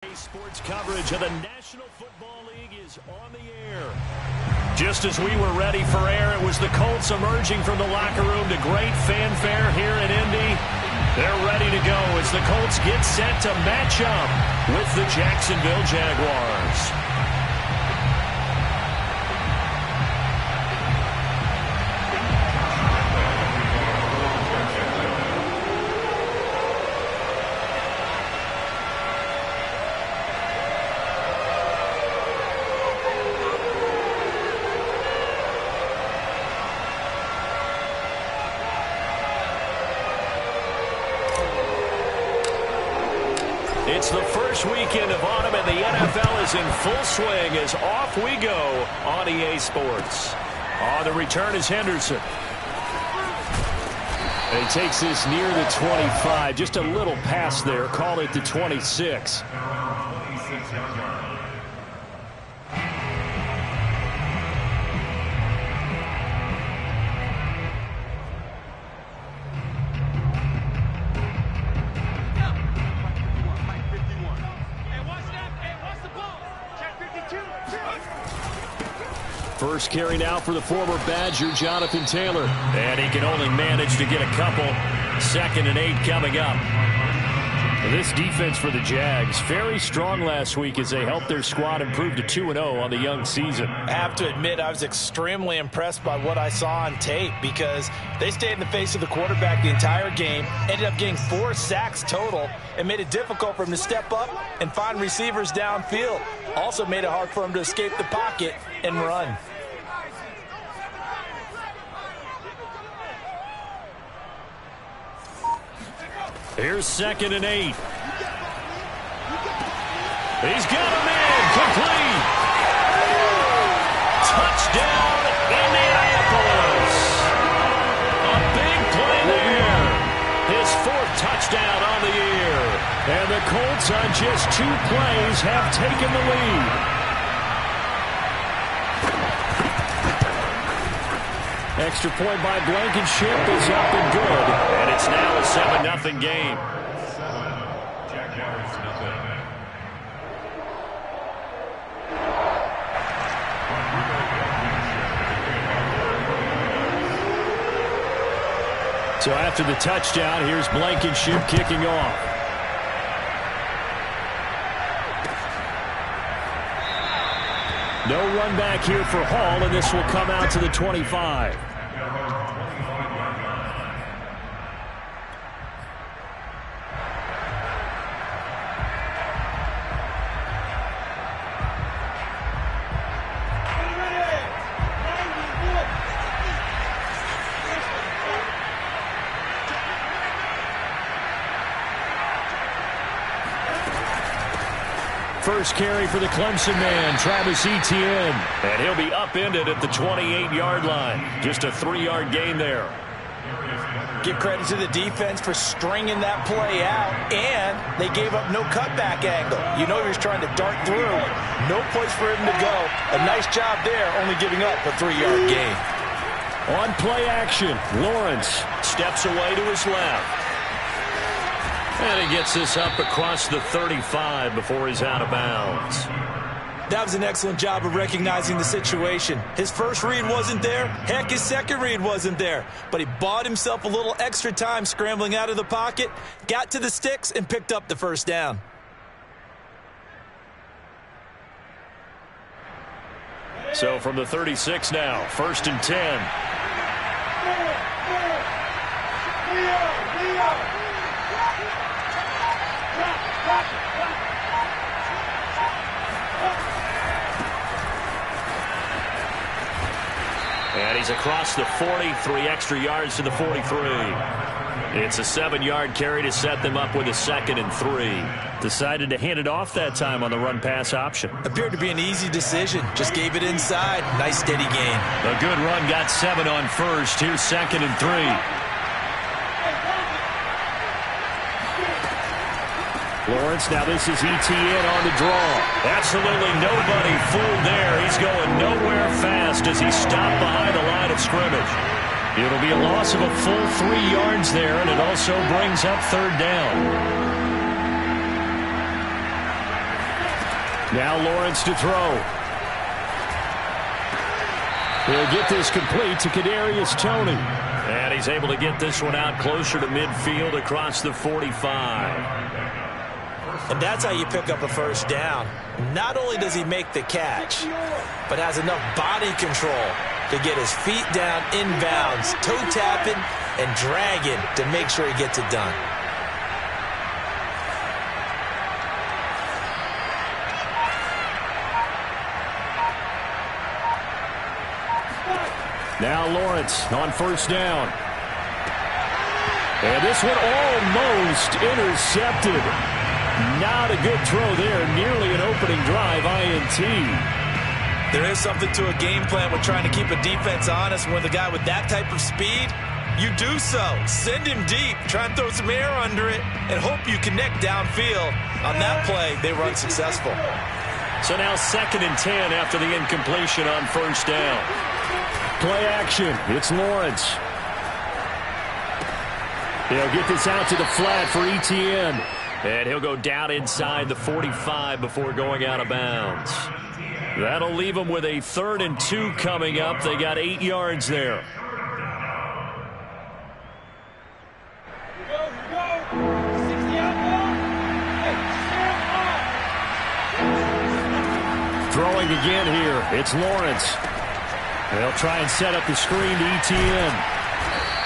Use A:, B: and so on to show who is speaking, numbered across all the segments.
A: Sports coverage of the National Football League is on the air. Just as we were ready for air, it was the Colts emerging from the locker room to great fanfare here in Indy. They're ready to go as the Colts get set to match up with the Jacksonville Jaguars. It's the first weekend of autumn, and the NFL is in full swing as off we go on EA Sports. On the return is Henderson. And he takes this near the 25, just a little past there. Call it the 26. First carry now for the former Badger, Jonathan Taylor. And he can only manage to get a couple. 2nd and 8 coming up. This defense for the Jags, very strong last week as they helped their squad improve to 2-0 on the young season.
B: I have to admit, I was extremely impressed by what I saw on tape because they stayed in the face of the quarterback the entire game, ended up getting 4 sacks total, and made it difficult for him to step up and find receivers downfield. Also made it hard for him to escape the pocket and run.
A: Here's 2nd and 8. He's got him in. Complete. Touchdown, Indianapolis. A big play there. His 4th touchdown on the year. And the Colts on just 2 plays have taken the lead. Extra point by Blankenship is up and good. And it's now a 7-0 game. So after the touchdown, here's Blankenship kicking off. No run back here for Hall, and this will come out to the 25. First carry for the Clemson man, Travis Etienne. And he'll be upended at the 28-yard line. Just a 3-yard gain there.
B: Give credit to the defense for stringing that play out, and they gave up no cutback angle. You know he was trying to dart through. No place for him to go. A nice job there, only giving up a 3-yard gain.
A: On play action, Lawrence steps away to his left. And he gets this up across the 35 before he's out of bounds.
B: That was an excellent job of recognizing the situation. His first read wasn't there. Heck, his second read wasn't there. But he bought himself a little extra time scrambling out of the pocket, got to the sticks, and picked up the first down.
A: So from the 36 now, 1st and 10. And he's across the 40, 3 extra yards to the 43. It's a 7-yard carry to set them up with a 2nd and 3. Decided to hand it off that time on the run-pass option.
B: Appeared to be an easy decision. Just gave it inside. Nice steady gain.
A: A good run, got 7 on first. Here's 2nd and 3. Lawrence, now this is Etienne on the draw. Absolutely nobody fooled there. He's going nowhere fast as he's stopped behind the line of scrimmage. It'll be a loss of a full 3 yards there, and it also brings up 3rd down. Now Lawrence to throw. He'll get this complete to Kadarius Toney. And he's able to get this one out closer to midfield across the 45.
B: And that's how you pick up a first down. Not only does he make the catch, but has enough body control to get his feet down inbounds, toe tapping and dragging to make sure he gets it done.
A: Now Lawrence on first down. And this one almost intercepted. Not a good throw there. Nearly an opening drive INT.
B: There is something to a game plan with trying to keep a defense honest. With a guy with that type of speed, you do so. Send him deep. Try and throw some air under it and hope you connect downfield. On that play, they were unsuccessful.
A: So now 2nd and 10 after the incompletion on first down. Play action. It's Lawrence. He'll get this out to the flat for Etienne. And he'll go down inside the 45 before going out of bounds. That'll leave them with a 3rd and 2 coming up. They got 8 yards there. Throwing again here. It's Lawrence. They'll try and set up the screen to Etienne.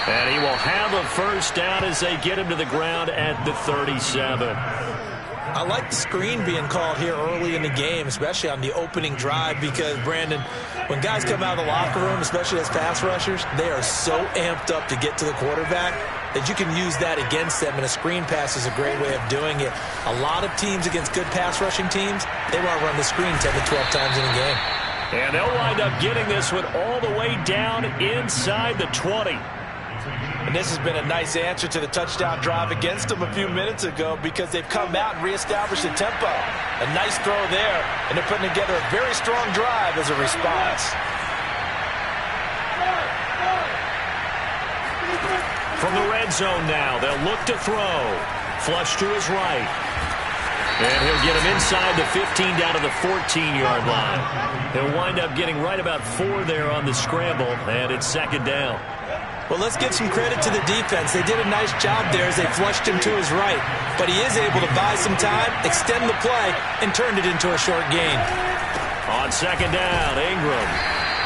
A: And he will have a first down as they get him to the ground at the 37.
B: I like the screen being called here early in the game, especially on the opening drive, because, Brandon, when guys come out of the locker room, especially as pass rushers, they are so amped up to get to the quarterback that you can use that against them, and a screen pass is a great way of doing it. A lot of teams against good pass rushing teams, they want to run the screen 10 to 12 times in a game.
A: And they'll wind up getting this one all the way down inside the 20.
B: And this has been a nice answer to the touchdown drive against them a few minutes ago, because they've come out and reestablished the tempo. A nice throw there, and they're putting together a very strong drive as a response.
A: From the red zone now, they'll look to throw. Flush to his right. And he'll get him inside the 15 down to the 14-yard line. He'll wind up getting right about 4 there on the scramble, and it's 2nd down.
B: Well, let's give some credit to the defense. They did a nice job there as they flushed him to his right. But he is able to buy some time, extend the play, and turned it into a short gain.
A: On 2nd down, Ingram.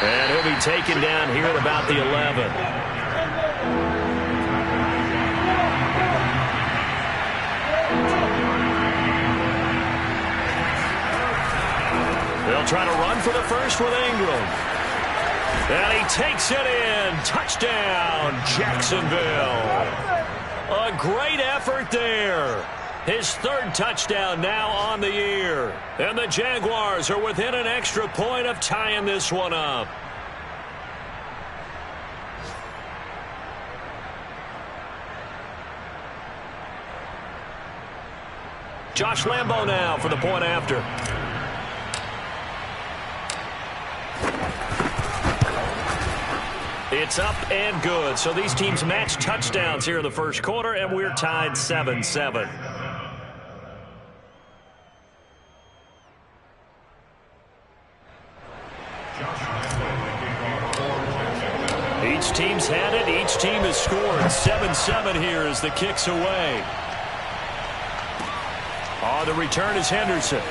A: And he'll be taken down here at about the 11. They'll try to run for the first with Ingram. And he takes it in. Touchdown, Jacksonville. A great effort there. His 3rd touchdown now on the year. And the Jaguars are within an extra point of tying this one up. Josh Lambo now for the point after. It's up and good. So these teams match touchdowns here in the first quarter, and we're tied 7-7. Each team's had it. Each team has scored. 7-7 here as the kick's away. On the return is Henderson.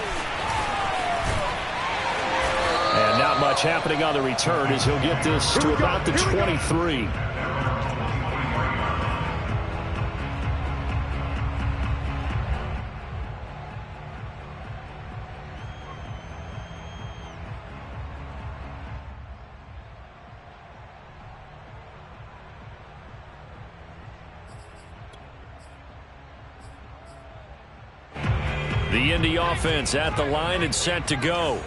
A: And not much happening on the return as he'll get this to about the 23. The Indy offense at the line and set to go.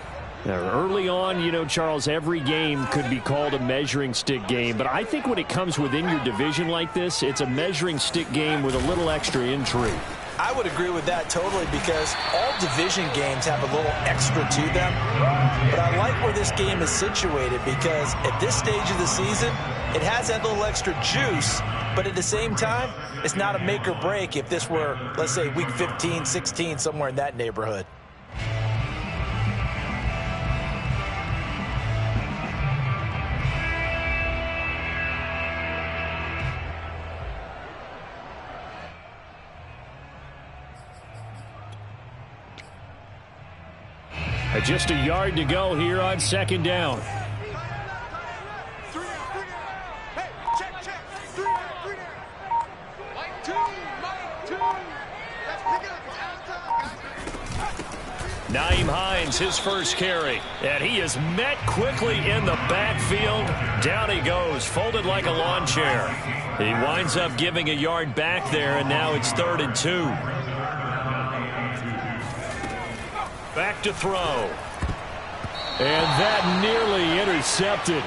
A: Now, early on, you know, Charles, every game could be called a measuring stick game. But I think when it comes within your division like this, it's a measuring stick game with a little extra intrigue.
B: I would agree with that totally, because all division games have a little extra to them. But I like where this game is situated, because at this stage of the season, it has that little extra juice. But at the same time, it's not a make or break if this were, let's say, week 15, 16, somewhere in that neighborhood.
A: Just a yard to go here on second down. Nyheim Hines, his first carry, and he is met quickly in the backfield. Down he goes, folded like a lawn chair. He winds up giving a yard back there, and now it's 3rd and 2. Back to throw. And that nearly intercepted.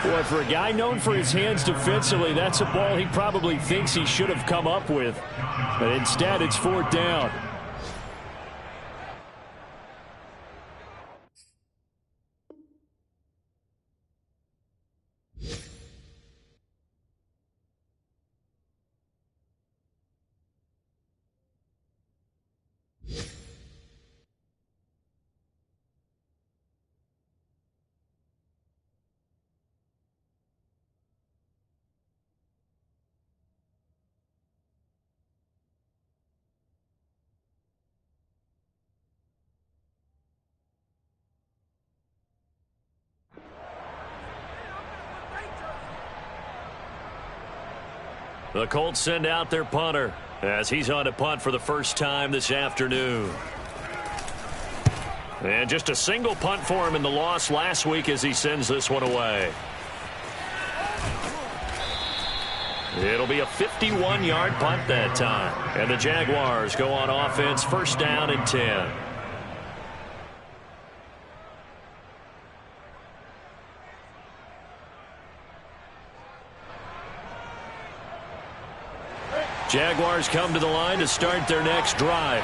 A: Boy, for a guy known for his hands defensively, that's a ball he probably thinks he should have come up with. But instead, it's 4th down. The Colts send out their punter as he's on to punt for the first time this afternoon. And just a single punt for him in the loss last week as he sends this one away. It'll be a 51-yard punt that time. And the Jaguars go on offense, 1st down and 10. Jaguars come to the line to start their next drive.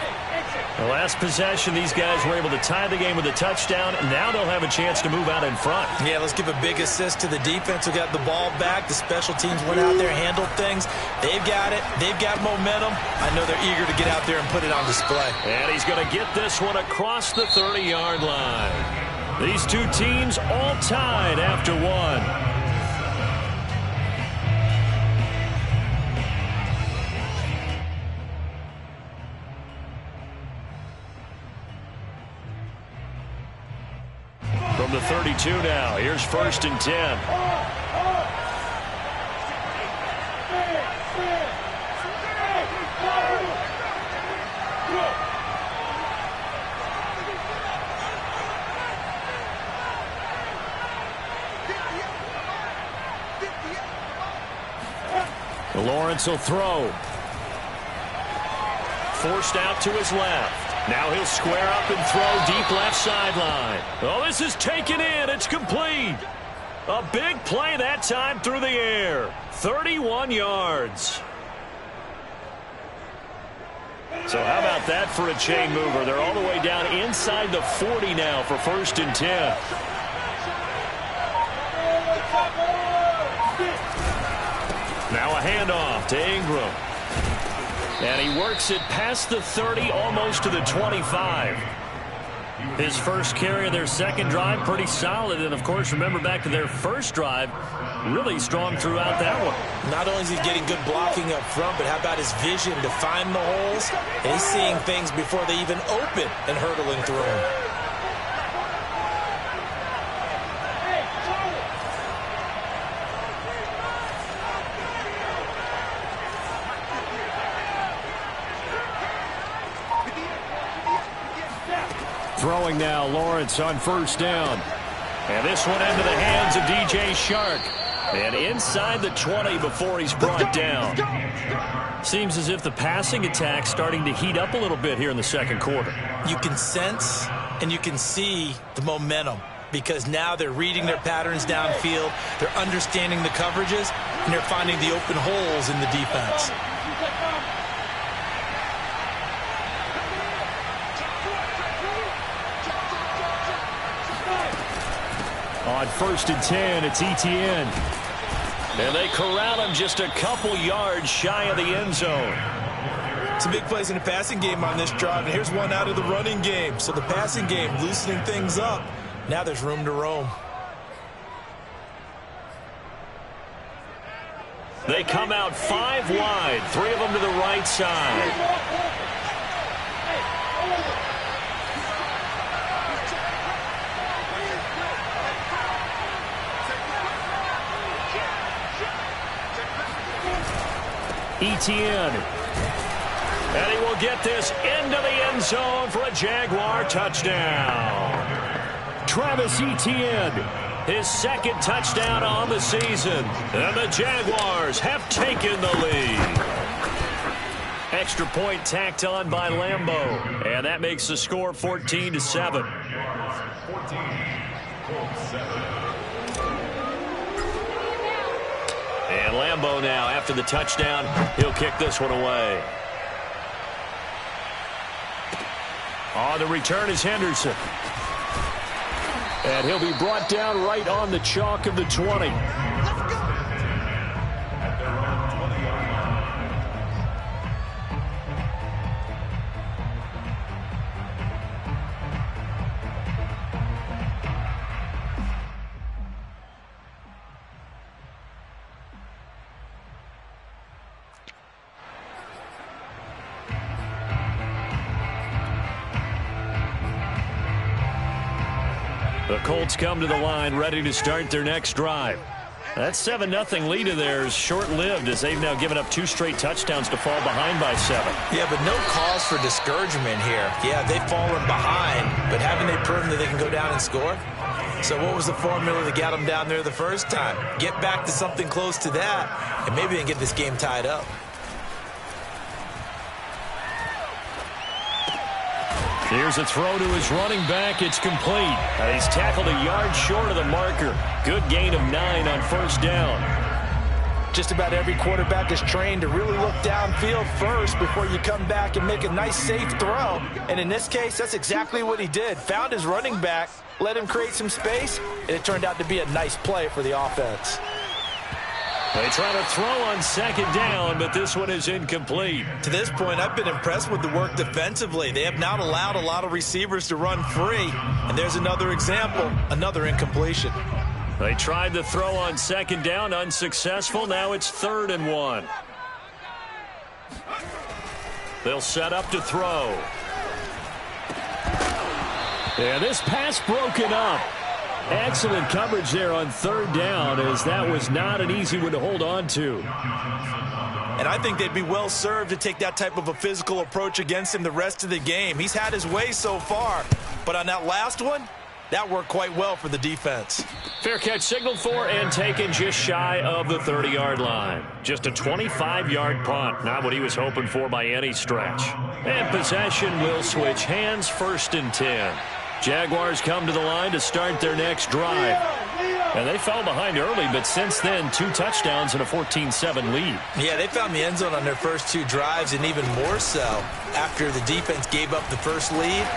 A: The last possession, these guys were able to tie the game with a touchdown, and now they'll have a chance to move out in front.
B: Yeah, let's give a big assist to the defense who got the ball back. The special teams went out there, handled things. They've got it. They've got momentum. I know they're eager to get out there and put it on display.
A: And he's going to get this one across the 30-yard line. These two teams all tied after one. From the 32 now, here's 1st and 10. Lawrence will throw. Forced out to his left. Now he'll square up and throw deep left sideline. Oh, this is taken in. It's complete. A big play that time through the air. 31 yards. So how about that for a chain mover? They're all the way down inside the 40 now for 1st and 10. Now a handoff to Ingram. And he works it past the 30, almost to the 25. His first carry of their second drive, pretty solid. And, of course, remember back to their first drive, really strong throughout that one.
B: Not only is he getting good blocking up front, but how about his vision to find the holes? And he's seeing things before they even open and hurdling through them.
A: Throwing now, Lawrence on 1st down. And this one into the hands of DJ Chark. And inside the 20 before he's brought down. Seems as if the passing attack's starting to heat up a little bit here in the second quarter.
B: You can sense and you can see the momentum because now they're reading their patterns downfield. They're understanding the coverages, and they're finding the open holes in the defense.
A: On 1st and 10, it's Etienne. And they corral him just a couple yards shy of the end zone.
B: Some big plays in the passing game on this drive, and here's one out of the running game. So the passing game loosening things up. Now there's room to roam.
A: They come out 5 wide, 3 of them to the right side. Etienne. And he will get this into the end zone for a Jaguar touchdown. Travis Etienne, his second touchdown on the season. And the Jaguars have taken the lead. Extra point tacked on by Lambo. And that makes the score 14-7. And Lambo now, after the touchdown, he'll kick this one away. On the return is Henderson. And he'll be brought down right on the chalk of the 20. The Colts come to the line ready to start their next drive. That 7-0 lead of theirs short-lived as they've now given up 2 straight touchdowns to fall behind by 7.
B: Yeah, but no cause for discouragement here. Yeah, they've fallen behind, but haven't they proven that they can go down and score? So what was the formula that got them down there the first time? Get back to something close to that, and maybe they can get this game tied up.
A: Here's a throw to his running back. It's complete. And he's tackled a yard short of the marker. Good gain of 9 on first down.
B: Just about every quarterback is trained to really look downfield first before you come back and make a nice, safe throw. And in this case, that's exactly what he did. Found his running back, let him create some space, and it turned out to be a nice play for the offense.
A: They try to throw on second down, but this one is incomplete.
B: To this point, I've been impressed with the work defensively. They have not allowed a lot of receivers to run free. And there's another example, another incompletion.
A: They tried to throw on second down, unsuccessful. Now it's 3rd and 1. They'll set up to throw. And this pass broken up. Excellent coverage there on 3rd down, as that was not an easy one to hold on to.
B: And I think they'd be well served to take that type of a physical approach against him the rest of the game. He's had his way so far, but on that last one, that worked quite well for the defense.
A: Fair catch signaled for and taken just shy of the 30-yard line. Just a 25-yard punt, not what he was hoping for by any stretch. And possession will switch hands, 1st and 10. Jaguars come to the line to start their next drive. And they fell behind early, but since then, 2 touchdowns and a 14-7 lead.
B: Yeah, they found the end zone on their first 2 drives, and even more so after the defense gave up the first lead.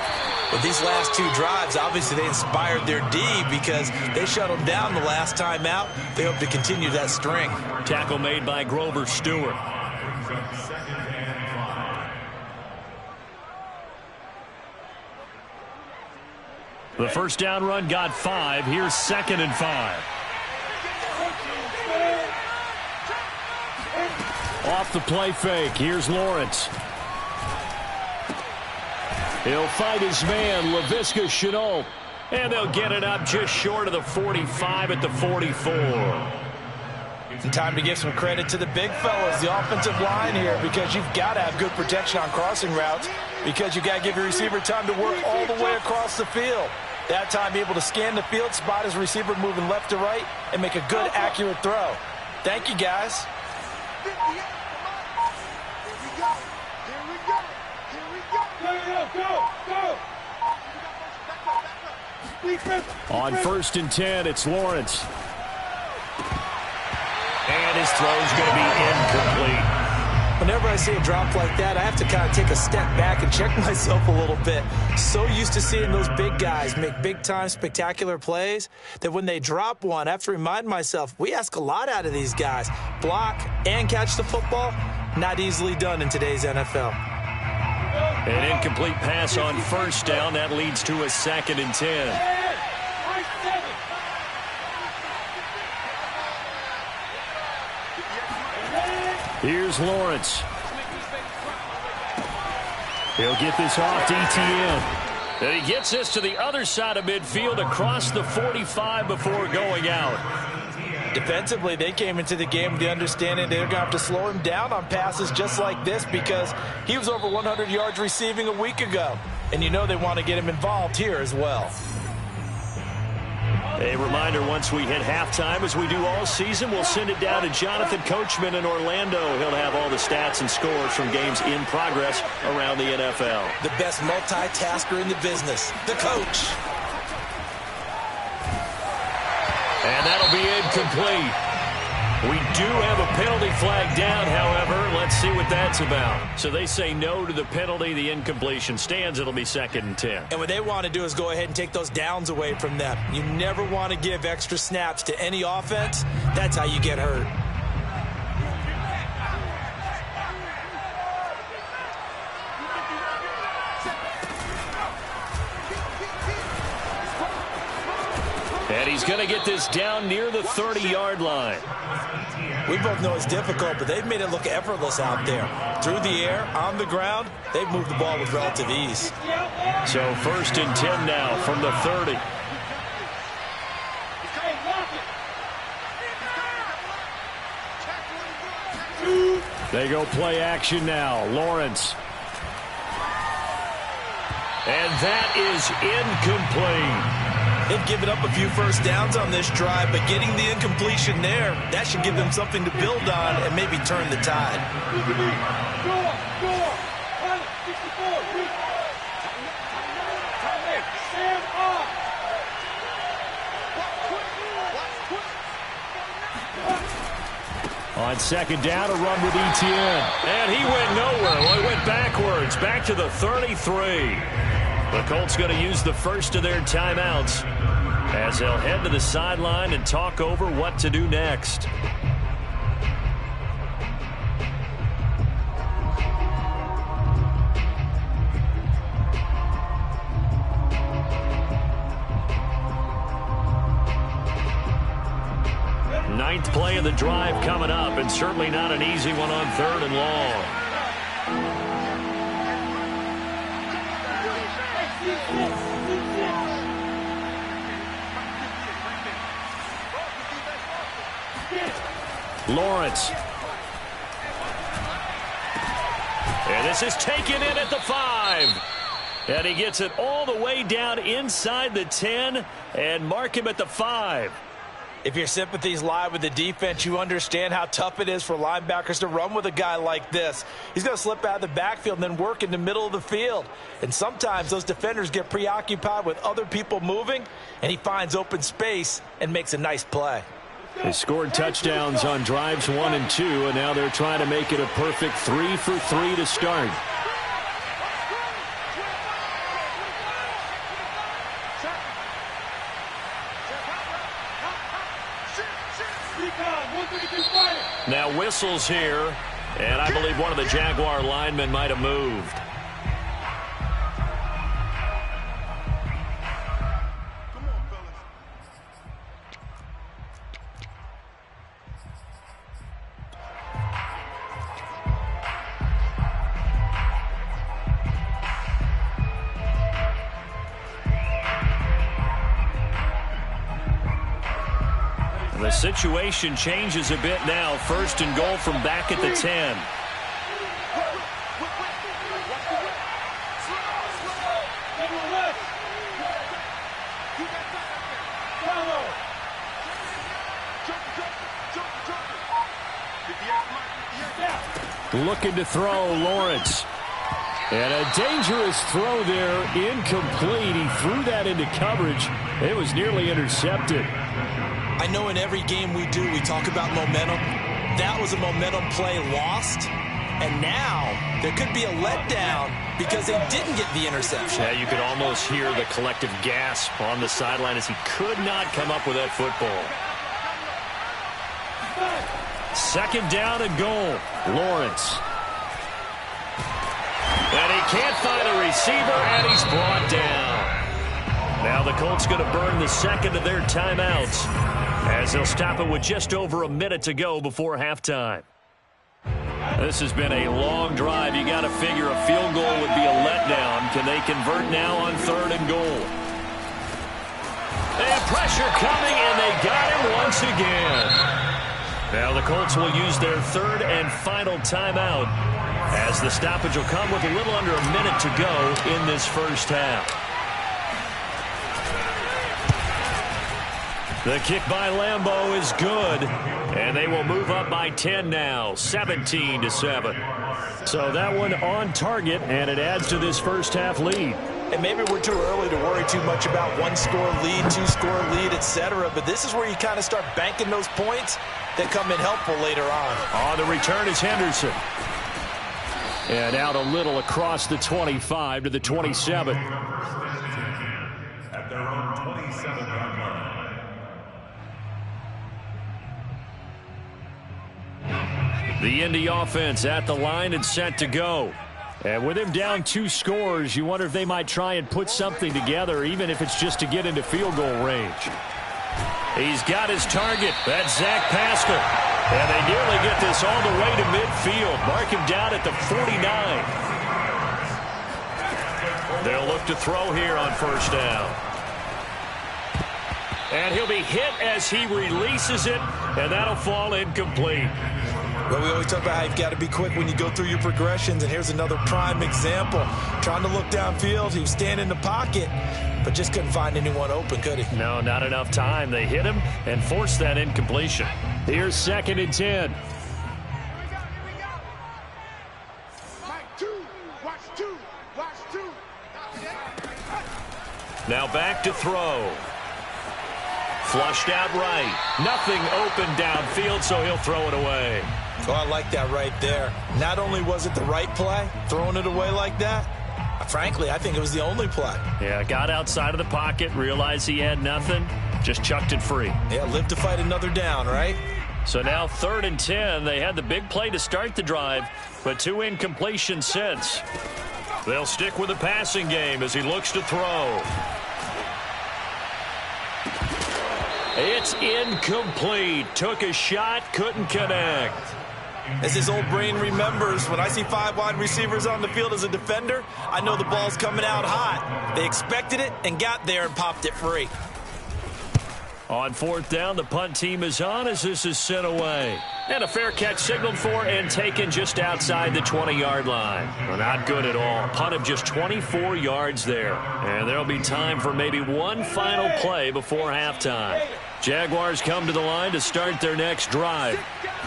B: But these last 2 drives, obviously they inspired their D because they shut them down the last time out. They hope to continue that string.
A: Tackle made by Grover Stewart. The first down run got 5. Here's 2nd and 5. Off the play fake. Here's Lawrence. He'll fight his man, Laviska Shenault. And they'll get it up just short of the 45 at the 44.
B: And time to give some credit to the big fellas, the offensive line here, because you've got to have good protection on crossing routes, because you've got to give your receiver time to work all the way across the field. That time, be able to scan the field, spot his receiver moving left to right, and make a good, accurate throw. Thank you, guys.
A: On 1st and 10, it's Lawrence. And his throw's going to be incomplete.
B: Whenever I see a drop like that, I have to kind of take a step back and check myself a little bit. So used to seeing those big guys make big-time spectacular plays that when they drop one, I have to remind myself, we ask a lot out of these guys. Block and catch the football, not easily done in today's NFL.
A: An incomplete pass on first down. That leads to a 2nd and 10. Here's Lawrence. He'll get this off to Etienne. And he gets this to the other side of midfield across the 45 before going out.
B: Defensively, they came into the game with the understanding they're going to have to slow him down on passes just like this because he was over 100 yards receiving a week ago. And you know they want to get him involved here as well.
A: A reminder, once we hit halftime, as we do all season, we'll send it down to Jonathan Coachman in Orlando. He'll have all the stats and scores from games in progress around the NFL.
B: The best multitasker in the business, the coach.
A: And that'll be incomplete. We do have a penalty flag down, however. Let's see what that's about. So they say no to the penalty. The incompletion stands. It'll be 2nd and 10.
B: And what they want to do is go ahead and take those downs away from them. You never want to give extra snaps to any offense. That's how you get hurt.
A: And he's going to get this down near the 30-yard line.
B: We both know it's difficult, but they've made it look effortless out there. Through the air, on the ground, they've moved the ball with relative ease.
A: So 1st and 10 now from the 30. They go play action now. Lawrence. And that is incomplete.
B: They've given up a few first downs on this drive, but getting the incompletion there, that should give them something to build on and maybe turn the tide.
A: On 2nd down, a run with Etienne. And he went nowhere. Well, he went backwards, back to the 33. The Colts going to use the first of their timeouts as they'll head to the sideline and talk over what to do next. Ninth play of the drive coming up, and certainly not an easy one on 3rd and long. Lawrence. And this is taken in at the 5. And he gets it all the way down inside the 10 and mark him at the 5.
B: If your sympathies lie with the defense, you understand how tough it is for linebackers to run with a guy like this. He's going to slip out of the backfield and then work in the middle of the field. And sometimes those defenders get preoccupied with other people moving, and he finds open space and makes a nice play.
A: They scored touchdowns on drives 1 and 2, and now they're trying to make it a perfect 3 for 3 to start. Now whistles here, and I believe one of the Jaguar linemen might have moved. The situation changes a bit now. 1st and goal from back at the 10. Looking to throw, Lawrence. And a dangerous throw there, incomplete. He threw that into coverage. It was nearly intercepted.
B: I know in every game we do, we talk about momentum. That was a momentum play lost. And now there could be a letdown because they didn't get the interception.
A: Yeah, you could almost hear the collective gasp on the sideline as he could not come up with that football. 2nd down and goal. Lawrence. And he can't find a receiver, and he's brought down. Now the Colts going to burn the 2nd of their timeouts as they'll stop it with just over a minute to go before halftime. This has been a long drive. You got to figure a field goal would be a letdown. Can they convert now on 3rd and goal? They have pressure coming, and they got him once again. Now the Colts will use their third and final timeout as the stoppage will come with a little under a minute to go in this first half. The kick by Lambeau is good, and they will move up by 10 now, 17-7. So that one on target, and it adds to this first half lead.
B: And maybe we're too early to worry too much about one-score lead, two-score lead, etc. But this is where you kind of start banking those points that come in helpful later on.
A: On the return is Henderson. And out a little across the 25 to the 27.
C: At their own 27-yard line.
A: The Indy offense at the line and set to go. And with him down 2 scores, you wonder if they might try and put something together, even if it's just to get into field goal range. He's got his target. That's Zach Pascal. And they nearly get this all the way to midfield. Mark him down at the 49. They'll look to throw here on first down. And he'll be hit as he releases it, and that'll fall incomplete.
B: Well, we always talk about how you've got to be quick when you go through your progressions, and here's another prime example. Trying to look downfield, he was standing in the pocket, but just couldn't find anyone open, could he?
A: No, not enough time. They hit him and forced that incompletion. Here's 2nd and 10. Now back to throw. Flushed out right. Nothing open downfield, so he'll throw it away.
B: Oh, I like that right there. Not only was it the right play, throwing it away like that, frankly, I think it was the only play.
A: Yeah, got outside of the pocket, realized he had nothing, just chucked it free.
B: Yeah, live to fight another down, right?
A: So now 3rd and 10. They had the big play to start the drive, but 2 incompletions since. They'll stick with the passing game as he looks to throw. It's incomplete. Took a shot, couldn't connect.
B: As his old brain remembers, when I see 5 wide receivers on the field as a defender, I know the ball's coming out hot. They expected it and got there and popped it free.
A: On 4th down, the punt team is on as this is sent away. And a fair catch signaled for and taken just outside the 20-yard line. Well, not good at all. Punt of just 24 yards there. And there'll be time for maybe one final play before halftime. Jaguars come to the line to start their next drive.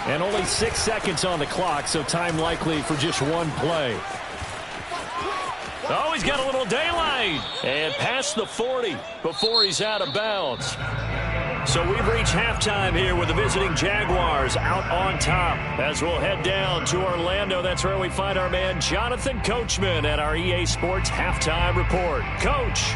A: And only 6 seconds on the clock, so time likely for just one play. Oh, he's got a little daylight. And past the 40 before he's out of bounds. So we've reached halftime here with the visiting Jaguars out on top. As we'll head down to Orlando, that's where we find our man Jonathan Coachman at our EA Sports Halftime Report. Coach.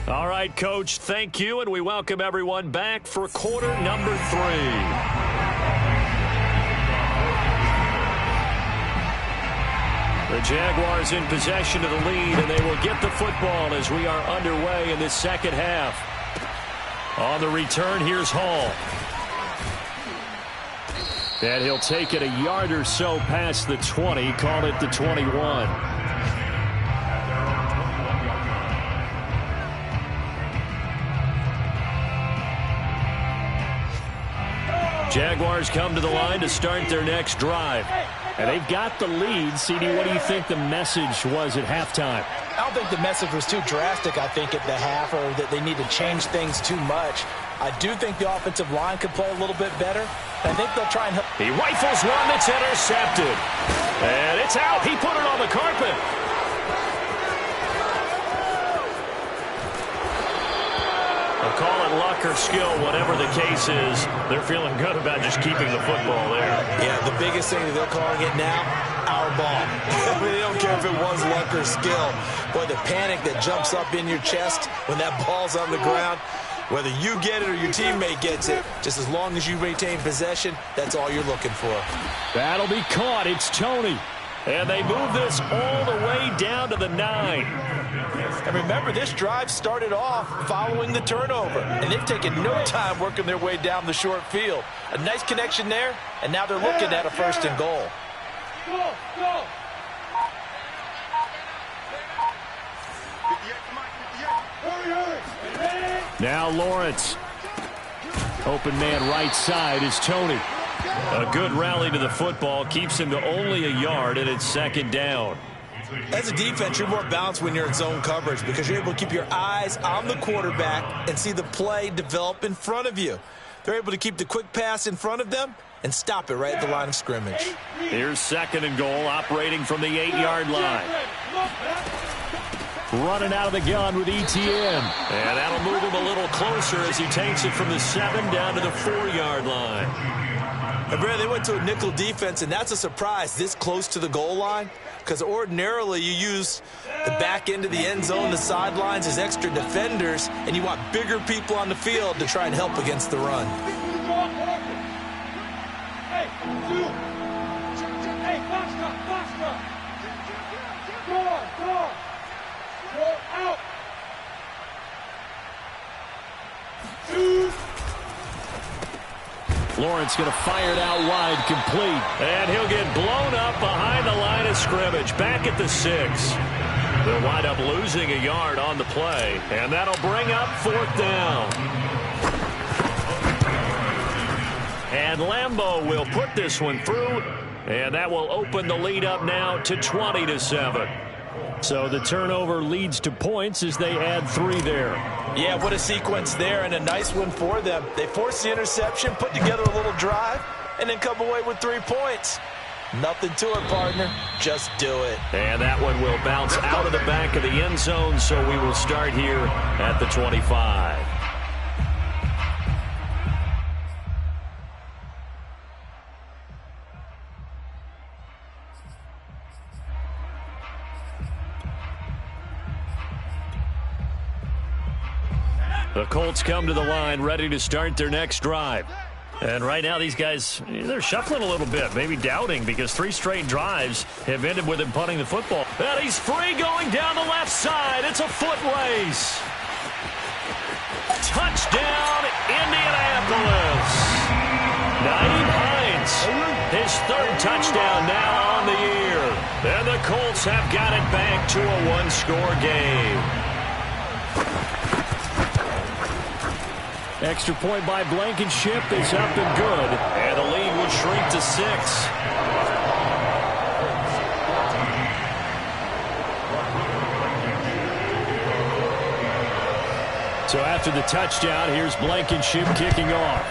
A: All right, Coach, thank you, and we welcome everyone back for quarter number 3. The Jaguars in possession of the lead, and they will get the football as we are underway in this second half. On the return, here's Hall. And he'll take it a yard or so past the 20, call it the 21. Jaguars come to the line to start their next drive. And they've got the lead. CD, what do you think the message was at halftime?
B: I don't think the message was too drastic, I think, at the half, or that they need to change things too much. I do think the offensive line could play a little bit better. I think they'll try and help.
A: He rifles one that's intercepted. And it's out. He put it on the carpet. They'll call it luck or skill, whatever the case is. They're feeling good about just keeping the football there.
B: Yeah, the biggest thing that they're calling it now, our ball. I mean, they don't care if it was luck or skill. Boy, the panic that jumps up in your chest when that ball's on the ground, whether you get it or your teammate gets it, just as long as you retain possession, that's all you're looking for.
A: That'll be caught. It's Toney. And they move this all the way down to the 9.
B: And remember, this drive started off following the turnover, and they've taken no time working their way down the short field. A nice connection there, and now they're looking at a 1st and goal.
A: Now Lawrence. Open man right side is Tony. A good rally to the football keeps him to only a yard, and it's second down.
B: As a defense, you're more balanced when you're in zone coverage because you're able to keep your eyes on the quarterback and see the play develop in front of you. They're able to keep the quick pass in front of them and stop it right at the line of scrimmage.
A: Here's second and goal, operating from the 8-yard line. Running out of the gun with Etienne. And that'll move him a little closer as he takes it from the 7 down to the 4-yard line.
B: And Brad, they went to a nickel defense, and that's a surprise this close to the goal line because ordinarily you use the back end of the end zone, the sidelines as extra defenders, and you want bigger people on the field to try and help against the run.
A: Lawrence going to fire it out wide, complete. And he'll get blown up behind the line of scrimmage, back at the 6. They'll wind up losing a yard on the play, and that'll bring up 4th down. And Lambeau will put this one through, and that will open the lead up now to 20-7. So the turnover leads to points as they add 3 there.
B: Yeah, what a sequence there, and a nice one for them. They force the interception, put together a little drive, and then come away with 3 points. Nothing to it, partner. Just do it.
A: And that one will bounce out of the back of the end zone, so we will start here at the 25. The Colts come to the line, ready to start their next drive. And right now, these guys, they're shuffling a little bit, maybe doubting, because 3 straight drives have ended with him punting the football. And he's free going down the left side. It's a foot race. Touchdown, Indianapolis. Nyheim Hines, his 3rd touchdown now on the year. And the Colts have got it back to a 1-score game. Extra point by Blankenship is up and good. And the lead will shrink to 6. So after the touchdown, here's Blankenship kicking off.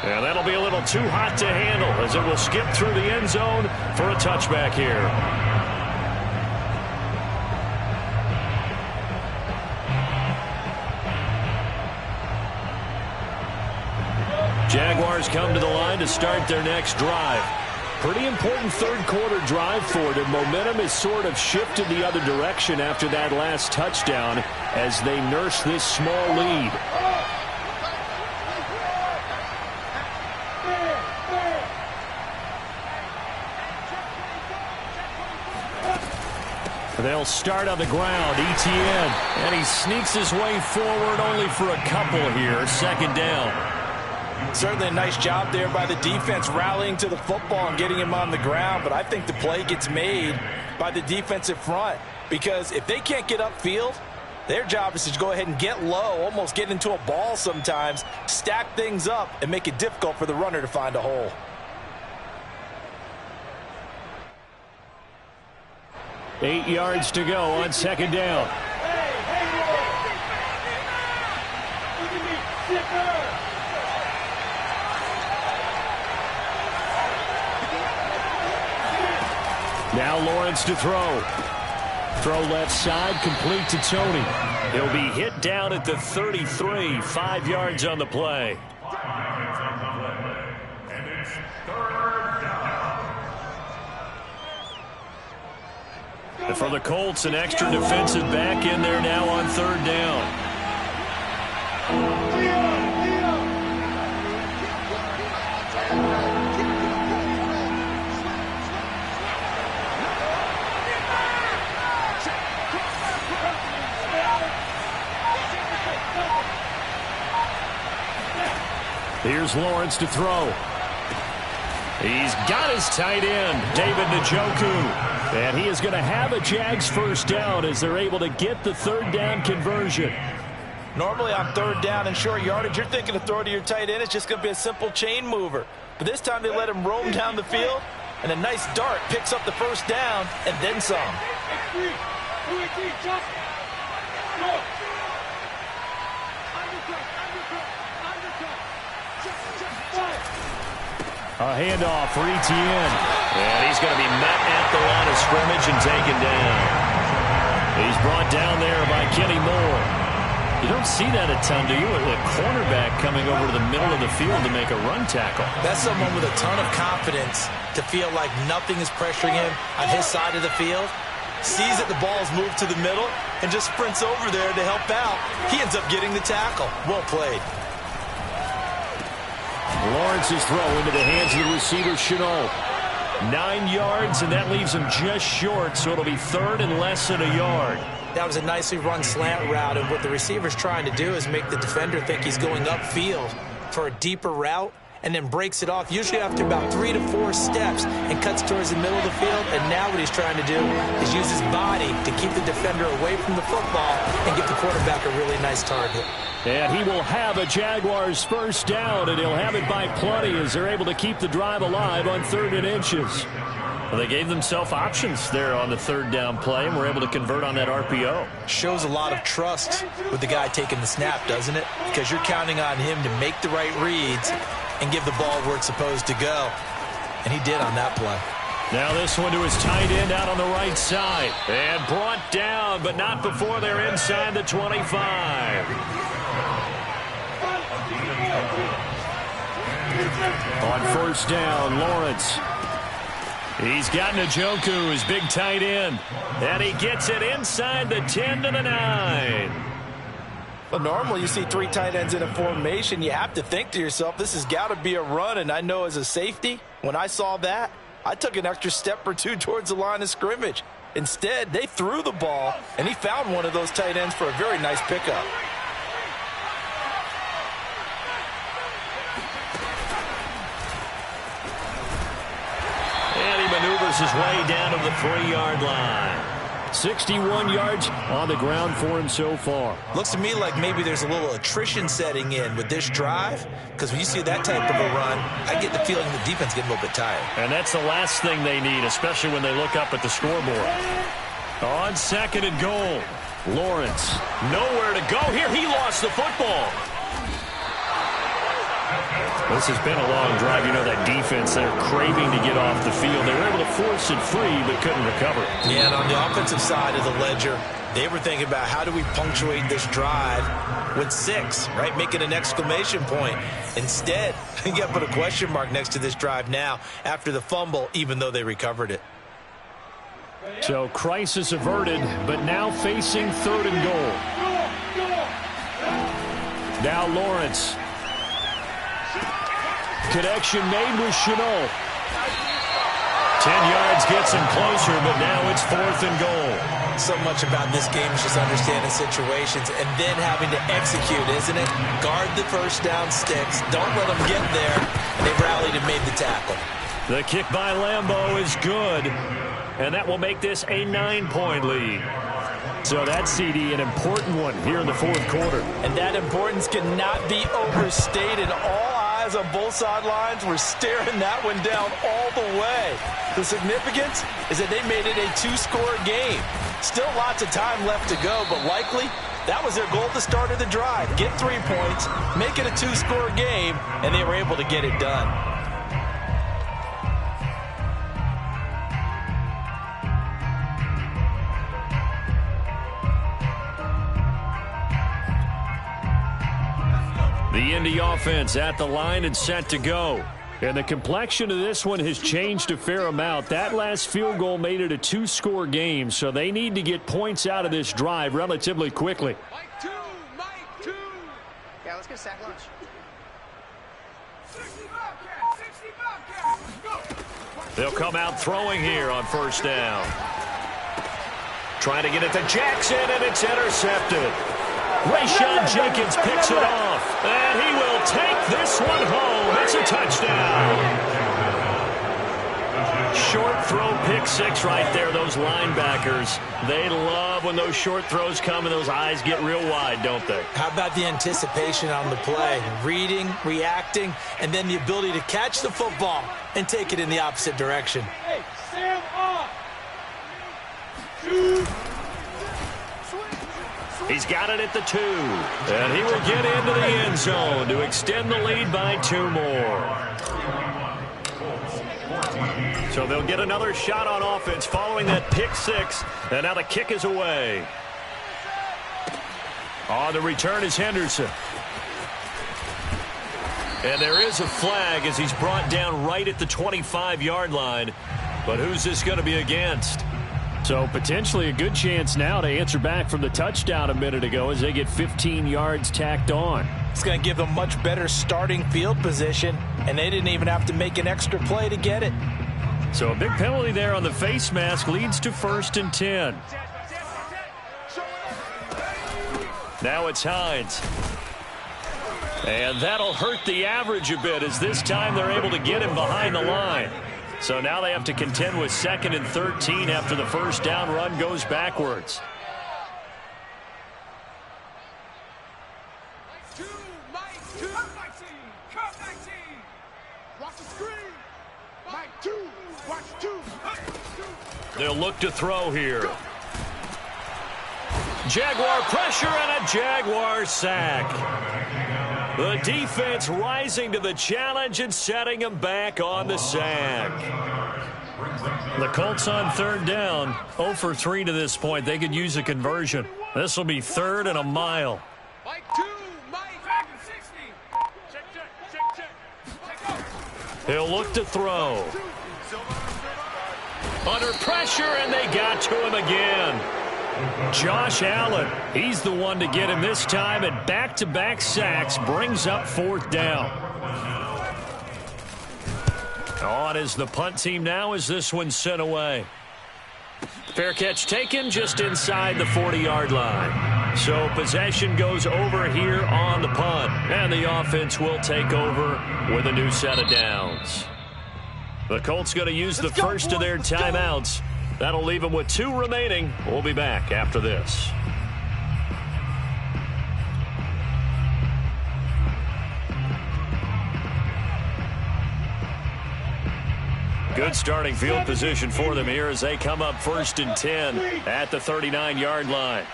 A: And that'll be a little too hot to handle as it will skip through the end zone for a touchback here. Jaguars come to the line to start their next drive. Pretty important 3rd quarter drive for them. Momentum is sort of shifted the other direction after that last touchdown as they nurse this small lead. They'll start on the ground. Etienne, and he sneaks his way forward only for a couple here. 2nd down.
B: Certainly a nice job there by the defense rallying to the football and getting him on the ground, but I think the play gets made by the defensive front because if they can't get upfield, their job is to go ahead and get low, almost get into a ball sometimes, stack things up, and make it difficult for the runner to find a hole.
A: Eight yards to go on 2nd down. Now Lawrence to throw. Throw left side, complete to Tony. He'll be hit down at the 33, 5 yards on the play.
C: And it's 3rd down.
A: And for the Colts, an extra defensive back in there now on 3rd down. Here's Lawrence to throw. He's got his tight end, David Njoku. And he is going to have a Jags first down as they're able to get the third down conversion.
B: Normally on third down and short yardage, you're thinking to throw to your tight end. It's just going to be a simple chain mover. But this time they let him roam down the field, and a nice dart picks up the first down and then some.
A: A handoff for Etienne. And he's going to be met at the line of scrimmage and taken down. He's brought down there by Kenny Moore. You don't see that a ton, do you? A cornerback coming over to the middle of the field to make a run tackle.
B: That's someone with a ton of confidence to feel like nothing is pressuring him on his side of the field. Sees that the ball is moved to the middle and just sprints over there to help out. He ends up getting the tackle. Well played.
A: Lawrence's throw into the hands of the receiver, Shenault. 9 yards, and that leaves him just short, so it'll be third and less than a yard.
B: That was a nicely run slant route, and what the receiver's trying to do is make the defender think he's going upfield for a deeper route, and then breaks it off, usually after about 3 to 4 steps, and cuts towards the middle of the field. And now what he's trying to do is use his body to keep the defender away from the football and give the quarterback a really nice target.
A: And he will have a Jaguars first down, and he'll have it by plenty as they're able to keep the drive alive on 3rd and inches. Well, they gave themselves options there on the third down play, and were able to convert on that RPO.
B: Shows a lot of trust with the guy taking the snap, doesn't it? Because you're counting on him to make the right reads and give the ball where it's supposed to go. And he did on that play.
A: Now this one to his tight end out on the right side. And brought down, but not before they're inside the 25. On first down, Lawrence. He's got Njoku, his big tight end. And he gets it inside the 10 to the 9.
B: But normally you see 3 tight ends in a formation. You have to think to yourself, this has got to be a run. And I know as a safety, when I saw that, I took an extra step or 2 towards the line of scrimmage. Instead, they threw the ball, and he found one of those tight ends for a very nice pickup.
A: And he maneuvers his way down to the 3-yard line. 61 yards on the ground for him so far.
B: Looks to me like maybe there's a little attrition setting in with this drive, because when you see that type of a run, I get the feeling the defense getting a little bit tired.
A: And that's the last thing they need, especially when they look up at the scoreboard. On 2nd and goal, Lawrence. Nowhere to go here. He lost the football. This has been a long drive. You know that defense, they're craving to get off the field. They were able to force it free, but couldn't recover.
B: Yeah, and on the offensive side of the ledger, they were thinking about how do we punctuate this drive with 6, right? Make it an exclamation point. Instead, you got to put a question mark next to this drive now after the fumble, even though they recovered it.
A: So crisis averted, but now facing 3rd and goal. Now Lawrence. Connection made with Shenault. 10 yards gets him closer, but now it's 4th and goal.
B: So much about this game is just understanding situations and then having to execute, isn't it? Guard the first down sticks. Don't let them get there. And they rallied and made the tackle.
A: The kick by Lambeau is good. And that will make this a 9-point lead. So that CD, an important one here in the 4th quarter.
B: And that importance cannot be overstated. All eyes on both sidelines were staring that one down all the way. The significance is that they made it a 2-score game. Still lots of time left to go, but likely that was their goal at the start of the drive. Get 3 points, make it a 2-score game, and they were able to get it done.
A: The Indy offense at the line and set to go. And the complexion of this one has changed a fair amount. That last field goal made it a 2-score game, so they need to get points out of this drive relatively quickly.
D: Mike two. Yeah, let's get a sack lunch.
C: 60 Bobcats, 60 Bobcats, let's go.
A: They'll come out throwing here on first down. Trying to get it to Jackson, and it's intercepted. Rayshawn Jenkins picks it off, and he will take this one home. It's a touchdown. Short throw, pick six right there. Those linebackers, they love when those short throws come and those eyes get real wide, don't they?
B: How about the anticipation on the play? Reading, reacting, and then the ability to catch the football and take it in the opposite direction.
C: Hey, Sam off. Shoot.
A: He's got it at the 2. And he will get into the end zone to extend the lead by 2 more. So they'll get another shot on offense following that pick six. And now the kick is away. On the return is Henderson. And there is a flag as he's brought down right at the 25-yard line. But who's this going to be against? So potentially a good chance now to answer back from the touchdown a minute ago as they get 15 yards tacked on.
B: It's going to give them much better starting field position, and they didn't even have to make an extra play to get it.
A: So a big penalty there on the face mask leads to 1st and 10. Now it's Hines. And that'll hurt the average a bit as this time they're able to get him behind the line. So now they have to contend with 2nd and 13 after the first down run goes backwards. They'll look to throw here. Jaguar pressure and a Jaguar sack. The defense rising to the challenge and setting them back on the sack. The Colts on 3rd down, 0 for 3 to this point. They could use a conversion. This will be 3rd and a mile.
C: Mike 2, Mike back at 60. Check.
A: He'll look to throw. Under pressure, and they got to him again. Josh Allen, he's the one to get him this time, and back-to-back sacks brings up 4th down. On is the punt team now as this one's sent away. Fair catch taken just inside the 40-yard line. So possession goes over here on the punt, and the offense will take over with a new set of downs. The Colts going to use the first of their timeouts. That'll leave them with 2 remaining. We'll be back after this. Good starting field position for them here as they come up 1st and 10 at the 39-yard line.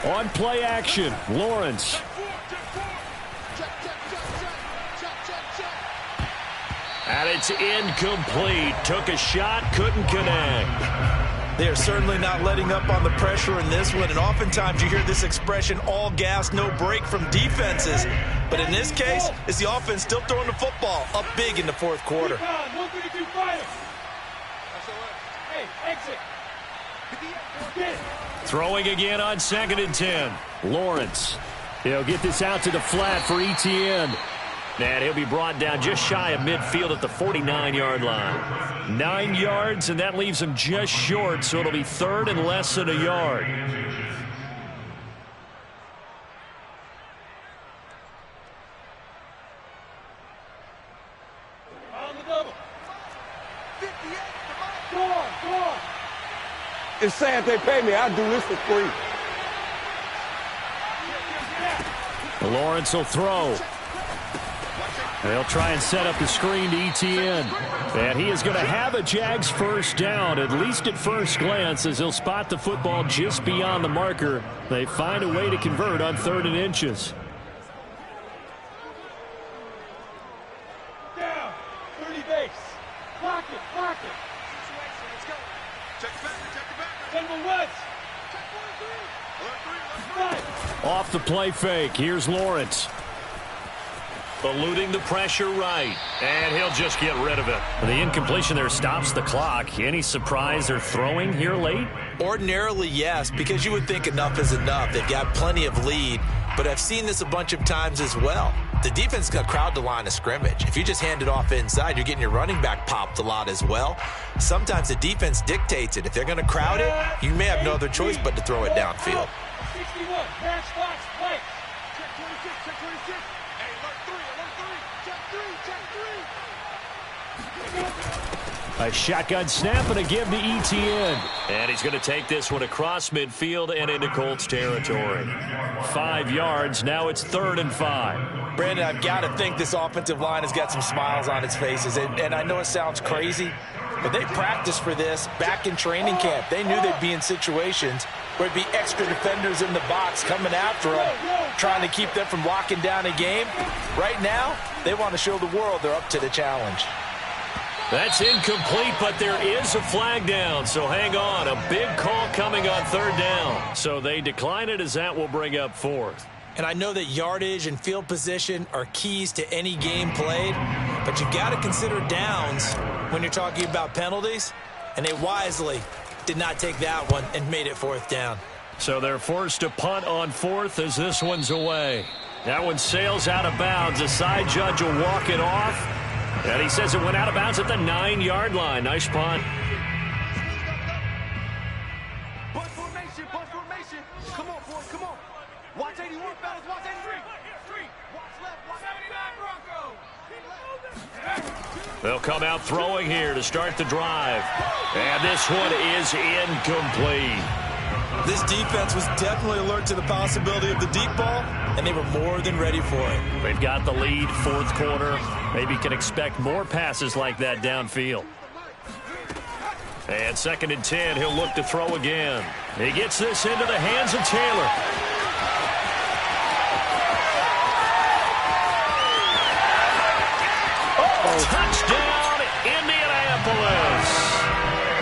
A: On play action, Lawrence. And it's incomplete. Took a shot, couldn't connect.
B: They are certainly not letting up on the pressure in this one, and oftentimes you hear this expression, all gas, no break from defenses. But in this case, it's the offense still throwing the football up big in the 4th quarter.
A: Throwing again on 2nd and 10. Lawrence. He'll get this out to the flat for Etienne. And he'll be brought down just shy of midfield at the 49-yard line. 9 yards, and that leaves him just short, so it'll be 3rd and less than a yard.
C: On the double. 58. Go on.
D: It's sad they pay me. I'll do this for free.
A: Lawrence will throw. They'll try and set up the screen to Etienne. And he is going to have a Jags first down, at least at first glance, as he'll spot the football just beyond the marker. They find a way to convert on 3rd and inches.
C: Down. 30 base. Block it. Let's go. Check it back. Denver West. Check 1-3.
A: Off the play fake. Here's Lawrence. Eluding the pressure right. And he'll just get rid of it. The incompletion there stops the clock. Any surprise they're throwing here late?
B: Ordinarily, yes, because you would think enough is enough. They've got plenty of lead, but I've seen this a bunch of times as well. The defense got crowd the line of scrimmage. If you just hand it off inside, you're getting your running back popped a lot as well. Sometimes the defense dictates it. If they're going to crowd it, you may have no other choice but to throw it downfield.
C: 61. Match box play. Check 26. Hey, alert 3. Check 3.
A: A shotgun snap and a give to Etienne. And he's going to take this one across midfield and into Colts territory. 5 yards. Now it's 3rd and 5.
B: Brandon, I've got to think this offensive line has got some smiles on its faces. And I know it sounds crazy, but they practiced for this back in training camp. They knew they'd be in situations where it'd be extra defenders in the box coming after them, trying to keep them from locking down a game. Right now, they want to show the world they're up to the challenge.
A: That's incomplete, but there is a flag down, so hang on. A big call coming on 3rd down. So they decline it as that will bring up 4th.
B: And I know that yardage and field position are keys to any game played, but you've got to consider downs when you're talking about penalties, and they wisely did not take that one and made it 4th down.
A: So they're forced to punt on 4th as this one's away. That one sails out of bounds. The side judge will walk it off. And he says it went out of bounds at the 9-yard line. Nice punt.
C: Bunch formation, bunch formation. Come on, boys, come on. Watch 81, fellas, watch 83. Watch left, watch 79, Bronco.
A: They'll come out throwing here to start the drive. And this one is incomplete.
B: This defense was definitely alert to the possibility of the deep ball, and they were more than ready for it.
A: They've got the lead, 4th quarter. Maybe can expect more passes like that downfield. And 2nd and 10, he'll look to throw again. He gets this into the hands of Taylor. Touchdown, Indianapolis.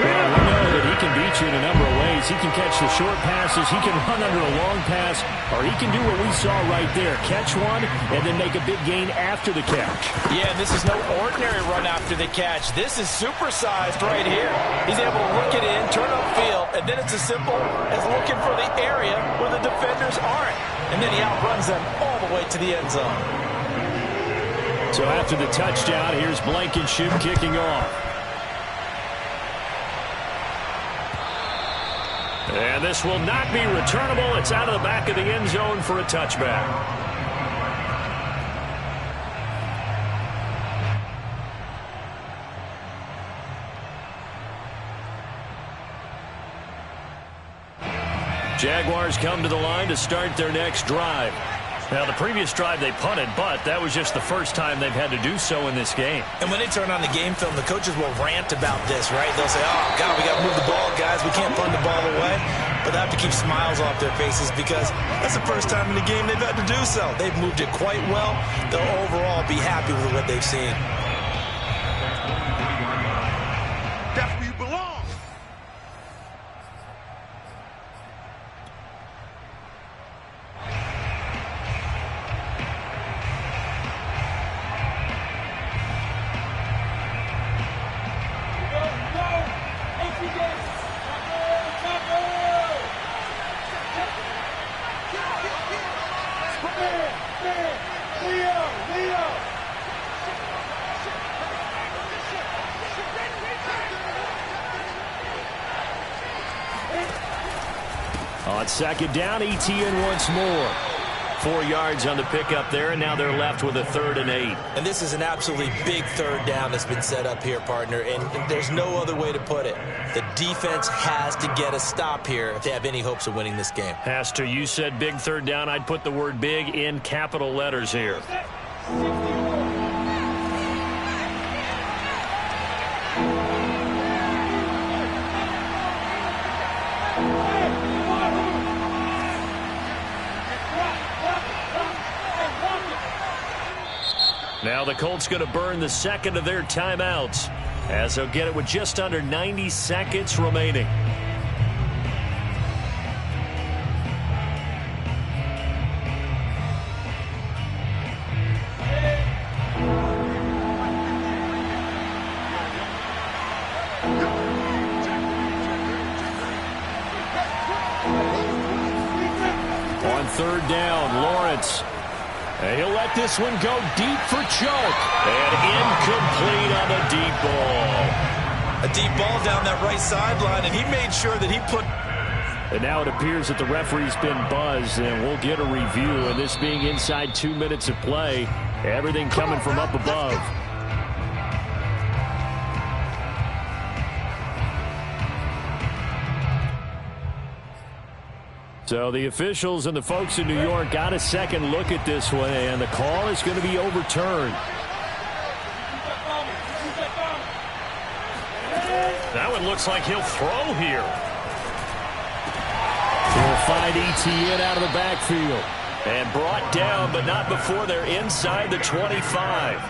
A: Well, we know that he can beat you in a number of ways. He can catch the short passes, he can run under a long pass, or he can do what we saw right there, catch one and then make a big gain after the catch.
B: Yeah, this is no ordinary run after the catch. This is supersized right here. He's able to look it in, turn upfield, and then it's as simple as looking for the area where the defenders aren't. And then he outruns them all the way to the end zone.
A: So after the touchdown, here's Blankenship kicking off. And this will not be returnable. It's out of the back of the end zone for a touchback. Jaguars come to the line to start their next drive. Now, the previous drive they punted, but that was just the first time they've had to do so in this game.
B: And when they turn on the game film, the coaches will rant about this, right? They'll say, oh, God, we got to move the ball, guys. We can't punt the ball away. But they have to keep smiles off their faces because that's the first time in the game they've had to do so. They've moved it quite well. They'll overall be happy with what they've seen.
C: That's where you belong.
A: On 2nd down, Etienne once more. 4 yards on the pickup there, and now they're left with a 3rd and 8.
B: And this is an absolutely big 3rd down that's been set up here, partner, and there's no other way to put it. The defense has to get a stop here if they have any hopes of winning this game.
A: Pastor, you said big 3rd down. I'd put the word big in capital letters here. Now the Colts going to burn the 2nd of their timeouts as they'll get it with just under 90 seconds remaining. On 3rd down, Lawrence. And he'll let this one go deep for choke. And incomplete on the deep ball.
B: A deep ball down that right sideline, and he made sure that he put...
A: And now it appears that the referee's been buzzed, and we'll get a review. And this being inside 2 minutes of play, everything coming from up above. So the officials and the folks in New York got a second look at this one, and the call is going to be overturned. That one looks like he'll throw here. He'll find ETN out of the backfield. And brought down, but not before they're inside the 25.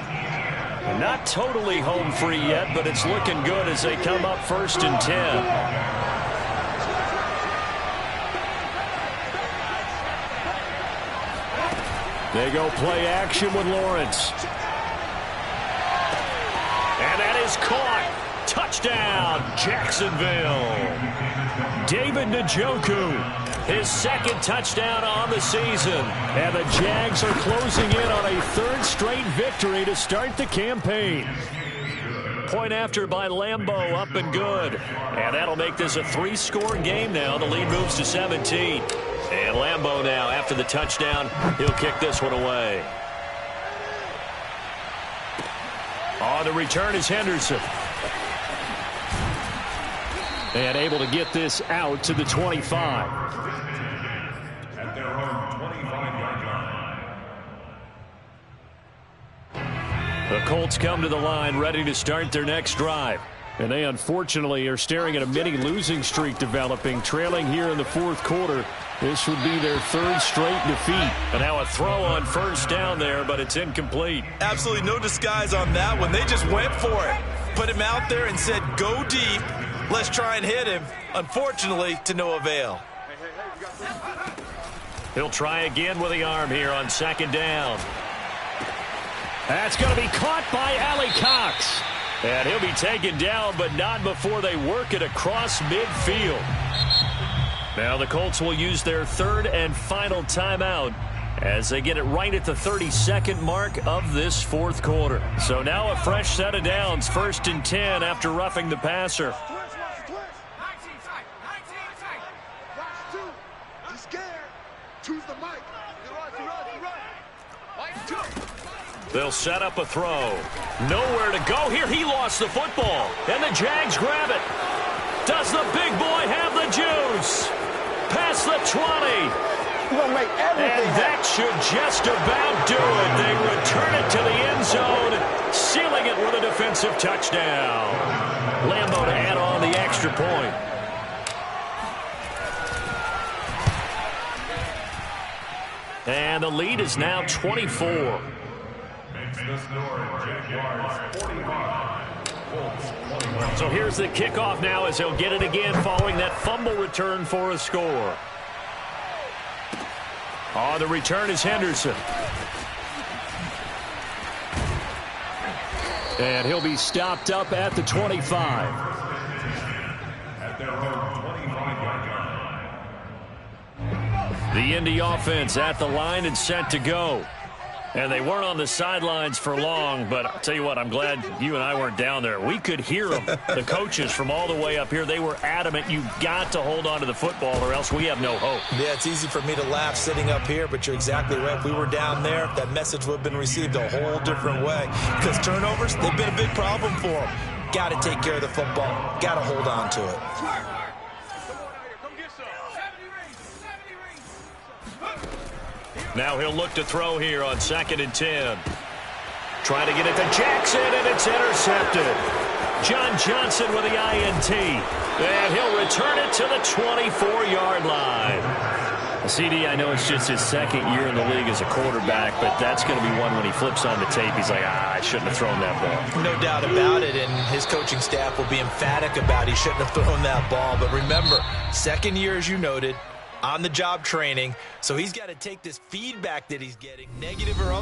A: Not totally home free yet, but it's looking good as they come up 1st and 10. They go play action with Lawrence. And that is caught. Touchdown, Jacksonville. David Njoku, his second touchdown on the season. And the Jags are closing in on a 3rd straight victory to start the campaign. Point after by Lambeau, up and good. And that'll make this a 3-score game now. The lead moves to 17. And Lambeau now, after the touchdown, he'll kick this one away. On the return is Henderson. And able to get this out to the 25.
E: At their own 25-yard line.
A: The Colts come to the line ready to start their next drive. And they unfortunately are staring at a mini losing streak developing, trailing here in the 4th quarter. This would be their 3rd straight defeat. And now a throw on 1st down there, but it's incomplete.
B: Absolutely no disguise on that one. They just went for it. Put him out there and said, go deep. Let's try and hit him. Unfortunately, to no avail.
A: He'll try again with the arm here on 2nd down. That's going to be caught by Ali Cox. And he'll be taken down, but not before they work it across midfield. Now the Colts will use their 3rd and final timeout as they get it right at the 32nd mark of this 4th quarter. So now a fresh set of downs, 1st and 10 after roughing the passer. They'll set up a throw. Nowhere to go here. He lost the football. And the Jags grab it. Does the big boy have the juice? Past the 20.
D: Gonna make everything
A: And that should just about do it. They return it to the end zone, sealing it with a defensive touchdown. Lambeau to add on the extra point. And the lead is now 24. So here's the kickoff now as he'll get it again following that fumble return for a score. On the return is Henderson. And he'll be stopped up at the 25.
E: At their own 25-yard line.
A: The Indy offense at the line and set to go. And they weren't on the sidelines for long, but I'll tell you what, I'm glad you and I weren't down there. We could hear them, the coaches from all the way up here. They were adamant, you've got to hold on to the football or else we have no hope.
B: Yeah, it's easy for me to laugh sitting up here, but you're exactly right. If we were down there, that message would have been received a whole different way. Because turnovers, they've been a big problem for them. Got to take care of the football. Got to hold on to it.
A: Now he'll look to throw here on 2nd and 10. Trying to get it to Jackson, and it's intercepted. John Johnson with the INT. And he'll return it to the 24-yard line. CD, I know it's just his 2nd year in the league as a quarterback, but that's going to be one when he flips on the tape. He's like, I shouldn't have thrown that ball.
B: No doubt about it, and his coaching staff will be emphatic about he shouldn't have thrown that ball. But remember, 2nd year, as you noted, on-the-job training, so he's got to take this feedback that he's getting, negative or otherwise.